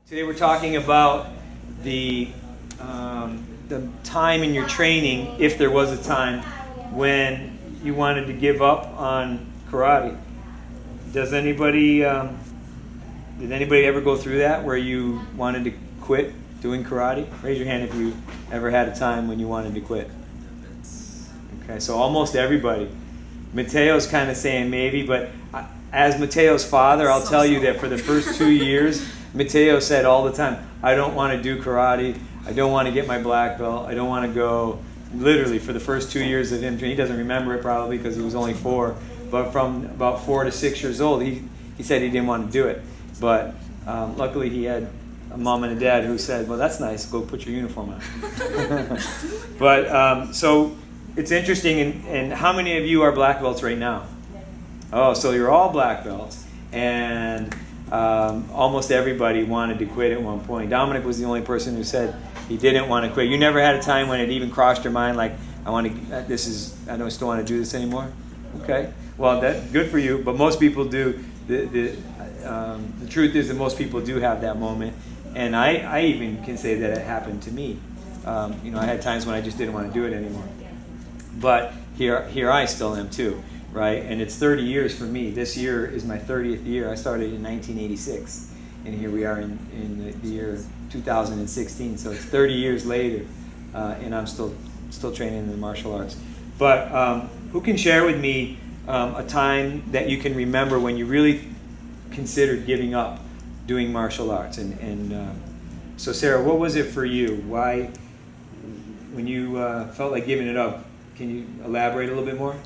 Today we're talking about the time in your training, if there was a time, when you wanted to give up on karate. Does anybody, did anybody ever go through that where you wanted to quit doing karate? Raise your hand if you ever had a time when you wanted to quit. Okay, so almost everybody. Mateo's kind of saying maybe, but as Mateo's father, I'll tell you that for the first 2 years, Mateo said all the time, I don't want to do karate. I don't want to get my black belt. I don't want to go. Literally, for the first 2 years of him, he doesn't remember it probably because he was only 4. But from about 4 to 6 years old, he said he didn't want to do it. But luckily, he had a mom and a dad who said, well, that's nice. Go put your uniform on. But so it's interesting. And how many of you are black belts right now? Oh, so you're all black belts. And almost everybody wanted to quit at one point. Dominic was the only person who said he didn't want to quit. You never had a time when it even crossed your mind, like, I don't still want to do this anymore? Okay. Well, that's good for you, but most people do. The truth is that most people do have that moment. And I even can say that it happened to me. I had times when I just didn't want to do it anymore. But here I still am too. Right, and it's 30 years for me. This year is my 30th year. I started in 1986, and here we are in the year 2016. So it's 30 years later, and I'm still training in the martial arts. But who can share with me a time that you can remember when you really considered giving up doing martial arts? So Sarah, what was it for you? Why, when you felt like giving it up, can you elaborate a little bit more?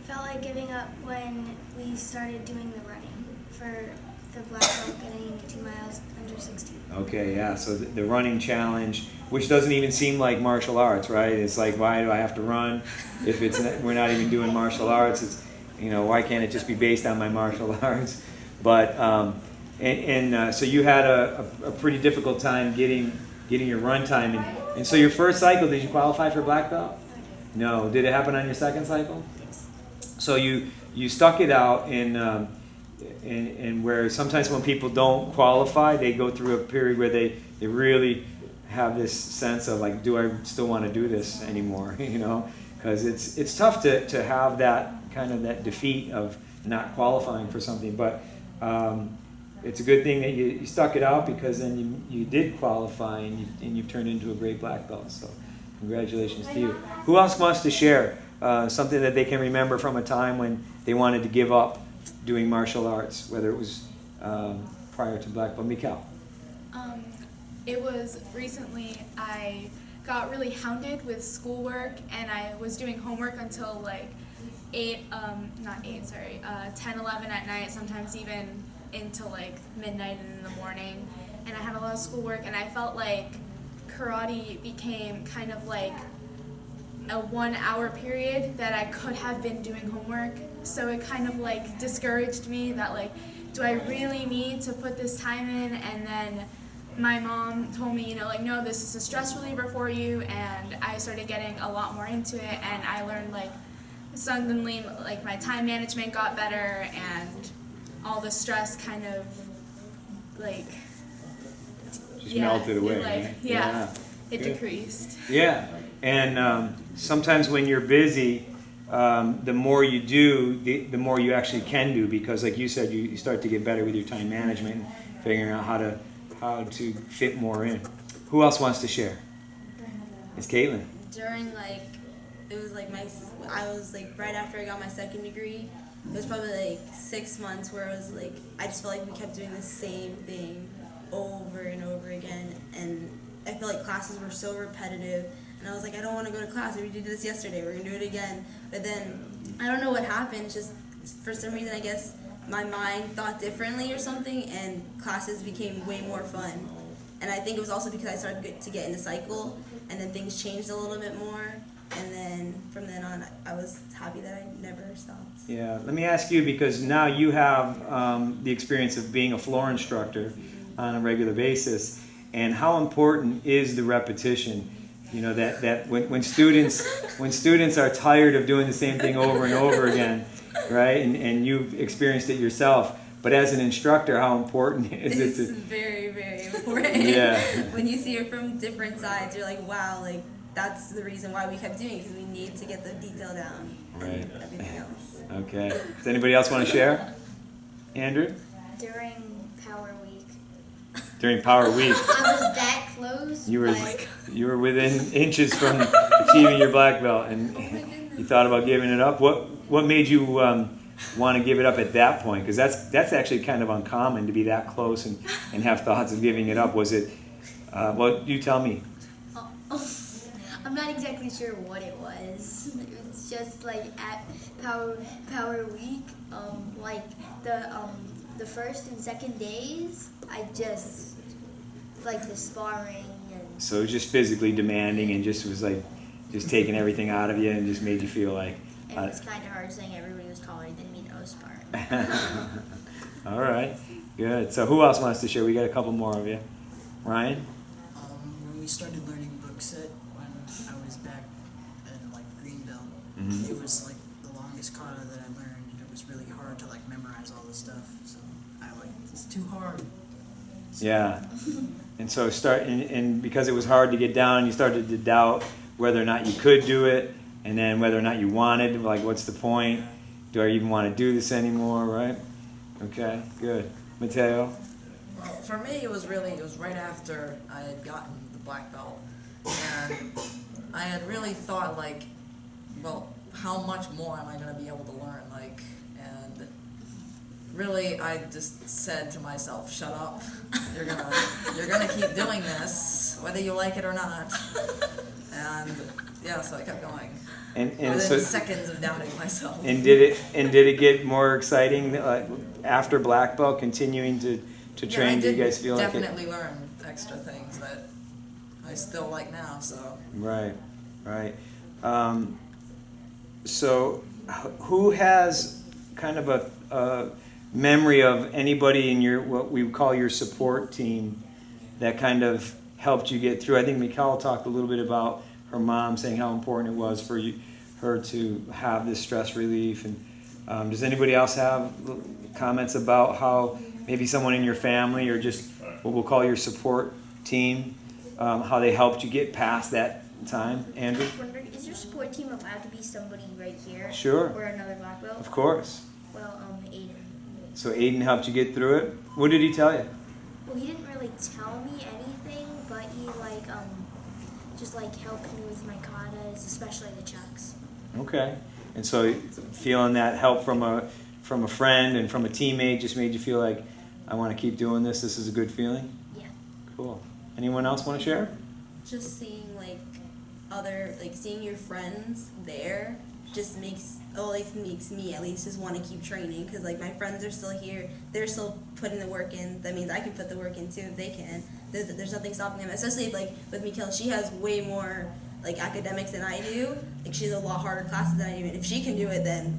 Felt like giving up when we started doing the running for the black belt, getting 2 miles under 16. Okay, yeah. So the running challenge, which doesn't even seem like martial arts, right? It's like, why do I have to run if we're not even doing martial arts? It's why can't it just be based on my martial arts? But so you had a pretty difficult time getting your run time, and so your first cycle, did you qualify for black belt? No. Did it happen on your second cycle? So you stuck it out in where sometimes when people don't qualify, they go through a period where they really have this sense of like, do I still want to do this anymore? Because it's tough to have that kind of that defeat of not qualifying for something. But it's a good thing that you stuck it out, because then you did qualify and you've turned into a great black belt. So congratulations to you. Who else wants to share something that they can remember from a time when they wanted to give up doing martial arts, whether it was prior to black belt? Miguel. It was recently. I got really hounded with schoolwork, and I was doing homework until like 10, 11 at night, sometimes even into like midnight and in the morning. And I had a lot of schoolwork, and I felt like karate became kind of like a 1 hour period that I could have been doing homework. So it kind of like discouraged me that like, do I really need to put this time in? And then my mom told me, no, this is a stress reliever for you. And I started getting a lot more into it, and I learned like suddenly like my time management got better, and all the stress kind of like just melted away. Right? Yeah. It decreased. Yeah. And sometimes when you're busy, the more you do, the more you actually can do, because like you said, you start to get better with your time management and figuring out how to fit more in. Who else wants to share? It's Caitlin. During I was like right after I got my second degree, it was probably like 6 months where it was like, I just felt like we kept doing the same thing over and over again, and I feel like classes were so repetitive. And I was like, I don't want to go to class. We did this yesterday. We're going to do it again. But then, I don't know what happened. Just for some reason, I guess my mind thought differently or something, and classes became way more fun. And I think it was also because I started to get in the cycle, and then things changed a little bit more. And then from then on, I was happy that I never stopped. Yeah, let me ask you, because now you have the experience of being a floor instructor on a regular basis, and how important is the repetition? That when students are tired of doing the same thing over and over again, right? And you've experienced it yourself. But as an instructor, how important is It's it to? very, very important. Yeah. When you see it from different sides, you're like, wow, like that's the reason why we kept doing it, because we need to get the detail down. Right. And everything else. Okay. Does anybody else want to share? Andrew? During Power Week, During Power Week, I was that close. you were but you were within inches from achieving your black belt, and you thought about giving it up. What made you want to give it up at that point? Because that's actually kind of uncommon to be that close and have thoughts of giving it up. Was it? Well, you tell me. I'm not exactly sure what it was. It was just like at Power Week, like the first and second days, I just like the sparring and So it was just physically demanding and just was like just taking everything out of you and just made you feel like. it was kind of hard saying everybody was taller than me that was sparring. All right, good. So who else wants to share? We got a couple more of you. Ryan? When we started learning book set, when I was back in like Greenbelt, Mhm. it was like the longest kata that I learned, and it was really hard to like memorize all this stuff. So I like it's too hard. So, Yeah. And so and because it was hard to get down, you started to doubt whether or not you could do it, and then whether or not you wanted. Like, what's the point? Do I even want to do this anymore? Right? Okay. Good. Mateo. Well, for me, it was right after I had gotten the black belt, and I had really thought like, well, how much more am I going to be able to learn? Like, and really, I just said to myself, "Shut up! You're gonna keep doing this, whether you like it or not." And yeah, so I kept going. And Within so seconds of doubting myself. and did it get more exciting after black belt, continuing to train? I Do you did guys feel like it? definitely learn extra things that I still like now. So. Right, right. So, who has kind of a memory of anybody in your what we call your support team that kind of helped you get through? I think Mikhail talked a little bit about her mom saying how important it was for her to have this stress relief. And does anybody else have comments about how maybe someone in your family or just what we'll call your support team, how they helped you get past that time? Andrew? Wondering, is your support team allowed to be somebody right here? Sure. Or another black belt? Of course. Well, Aiden. So Aiden helped you get through it. What did he tell you? Well, he didn't really tell me anything, but he just helped me with my katas, especially the chucks. Okay. And so feeling that help from a friend and from a teammate just made you feel like, I want to keep doing this. This is a good feeling. Yeah. Cool. Anyone else want to share? Just seeing seeing your friends there just makes me at least just want to keep training, because like my friends are still here, they're still putting the work in. That means I can put the work in too if they can. There's nothing stopping them, especially like with Mikhail. She has way more like academics than I do. Like she has a lot harder classes than I do, and if she can do it, then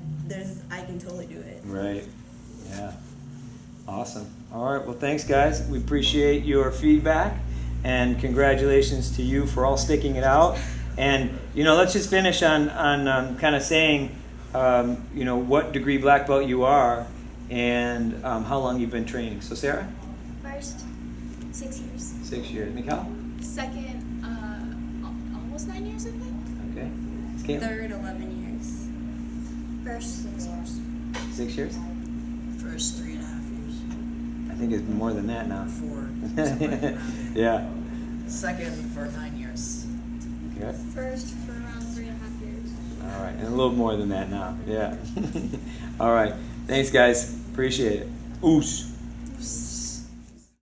I can totally do it. Right. Yeah. Awesome. All right. Well, thanks, guys. We appreciate your feedback, and congratulations to you for all sticking it out. And let's just finish on kind of saying, what degree black belt you are, and how long you've been training. So, Sarah. First, 6 years. 6 years. Mikhail. Second, almost 9 years, I think. Okay. Caitlin? Third, 11 years. First, 6 years. 6 years. First 3.5 years, I think it's more than that now. 4, something like that. Yeah. Second for 9 years. Good. First for around 3.5 years. All right, and a little more than that now. Yeah. All right. Thanks, guys. Appreciate it. Oos.